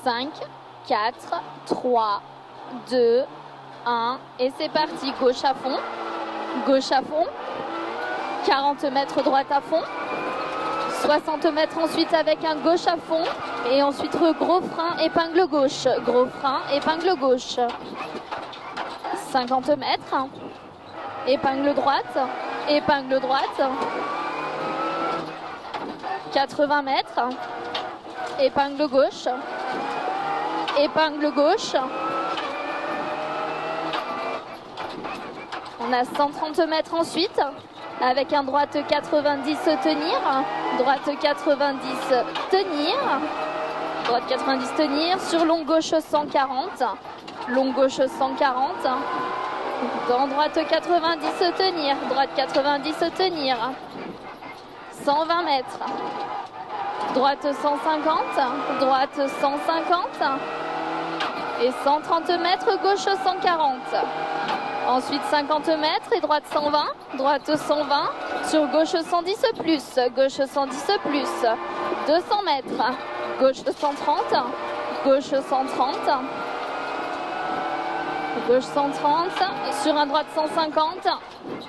5, 4, 3, 2, 1. Et c'est parti. Gauche à fond. Gauche à fond. 40 mètres droite à fond. 60 mètres ensuite avec un gauche à fond. Et ensuite gros frein, épingle gauche. Gros frein, épingle gauche. 50 mètres. Épingle droite. Épingle droite. 80 mètres. Épingle gauche. Épingle gauche. On a 130 mètres ensuite avec un droite 90 tenir. Droite 90 tenir. Droite 90 tenir. Sur long gauche 140. Long gauche 140. Dans droite 90 tenir. Droite 90 tenir. 120 mètres. Droite 150. Droite 150. Et 130 mètres, gauche 140. Ensuite 50 mètres et droite 120. Droite 120. Sur gauche 110 plus. Gauche 110 plus. 200 mètres. Gauche 130. Gauche 130. Gauche 130. Sur un droite 150.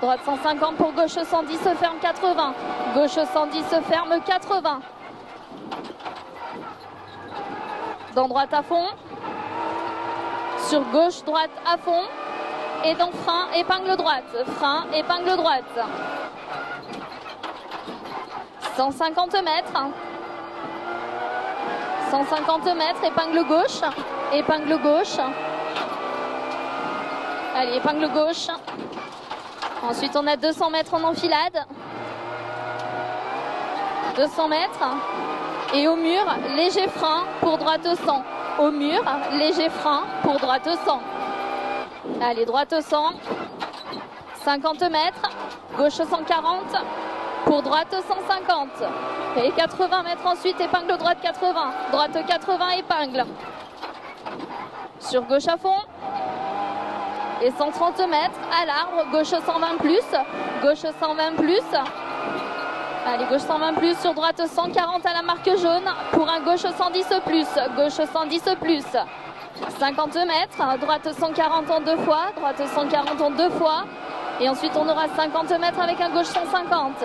Droite 150 pour gauche 110 ferme 80. Gauche 110 ferme 80. Dans droite à fond. Sur gauche, droite à fond. Et dans frein, épingle droite. Frein, épingle droite. 150 mètres. 150 mètres, épingle gauche. Épingle gauche. Allez, épingle gauche. Ensuite, on a 200 mètres en enfilade. 200 mètres. Et au mur, léger frein pour droite 100. Au mur, léger frein pour droite 100. Allez, droite 100. 50 mètres. Gauche 140. Pour droite 150. Et 80 mètres ensuite, épingle droite 80. Droite 80, épingle. Sur gauche à fond. Et 130 mètres à l'arbre. Gauche 120 plus. Gauche 120 plus. Allez, gauche 120 plus, sur droite 140 à la marque jaune, pour un gauche 110 plus, gauche 110 plus. 50 mètres, droite 140 en deux fois, droite 140 en deux fois. Et ensuite on aura 50 mètres avec un gauche 150.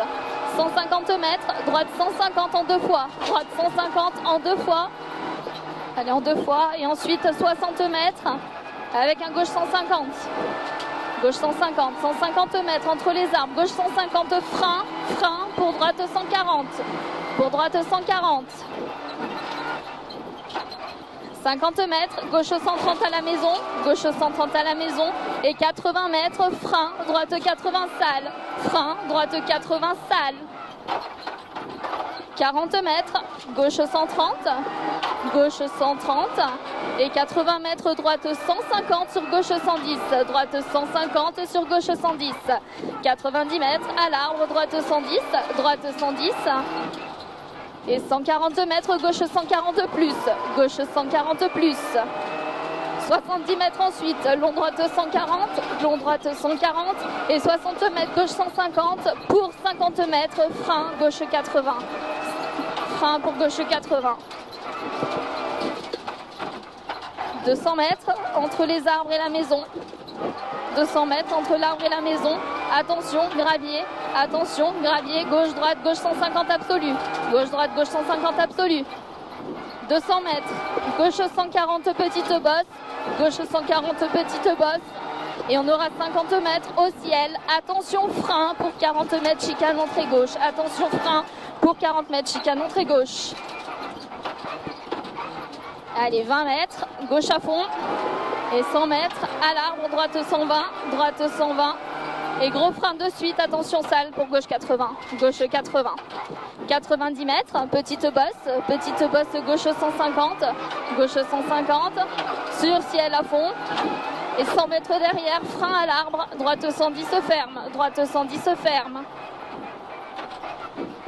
150 mètres, droite 150 en deux fois, droite 150 en deux fois. Allez, en deux fois. Et ensuite 60 mètres avec un gauche 150. Gauche 150, 150 mètres entre les arbres, gauche 150, frein, frein, pour droite 140, pour droite 140. 50 mètres, gauche 130 à la maison, gauche 130 à la maison, et 80 mètres, frein, droite 80 salle, frein, droite 80 salle. 40 mètres, gauche 130, gauche 130 et 80 mètres droite 150 sur gauche 110, droite 150 sur gauche 110, 90 mètres à l'arbre droite 110, droite 110 et 140 mètres gauche 140 plus, gauche 140 plus. 70 mètres ensuite, long droite 140, long droite 140 et 60 mètres gauche 150 pour 50 mètres, frein gauche 80. Frein pour gauche 80. 200 mètres entre les arbres et la maison. 200 mètres entre l'arbre et la maison. Attention, gravier. Attention, gravier. Gauche, droite, gauche 150 absolu. Gauche, droite, gauche 150 absolu. 200 mètres. Gauche 140 petite bosse. Gauche 140 petite bosse. Et on aura 50 mètres au ciel. Attention, frein pour 40 mètres, chicane entrée gauche. Attention, frein pour 40 mètres, chicane entrée gauche. Allez, 20 mètres, gauche à fond. Et 100 mètres à l'arbre, droite 120, droite 120. Et gros frein de suite, attention salle pour gauche 80, gauche 80. 90 mètres, petite bosse gauche 150, gauche 150. Sur ciel à fond. Et 100 mètres derrière, frein à l'arbre, droite 110 ferme, droite 110 ferme.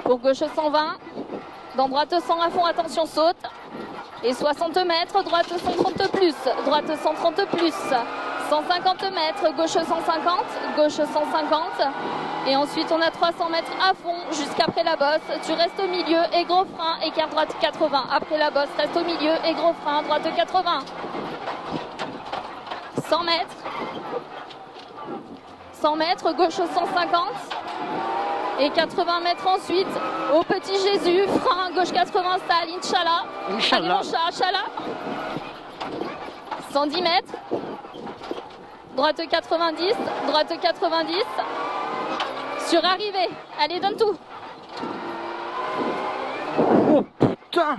Pour gauche 120, dans droite 100 à fond, attention saute. Et 60 mètres, droite 130 plus, droite 130 plus. 150 mètres, gauche 150, gauche 150. Et ensuite, on a 300 mètres à fond jusqu'après la bosse. Tu restes au milieu et gros frein, écart droite 80. Après la bosse, reste au milieu et gros frein, droite 80. 100 mètres. 100 mètres, gauche au 150. Et 80 mètres ensuite, au petit Jésus, frein, gauche 80, style, Inch'Allah. Allez mon chat, Inch'Allah. 110 mètres. Droite 90, droite 90. Sur arrivée, allez, donne tout. Oh putain.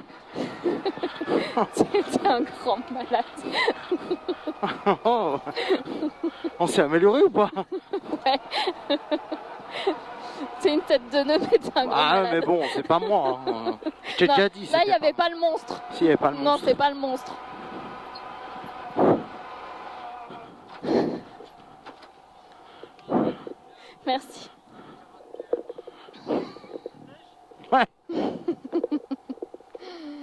C'était un grand malade. Oh. On s'est amélioré ou pas? Ouais. C'est une tête de nœud, mais t'es un grand malade. Mais bon, c'est pas moi. Hein. Je t'ai déjà dit. Là, il n'y avait pas le monstre. Si, il n'y avait pas le monstre. Non, c'est pas le monstre. Merci. Ouais.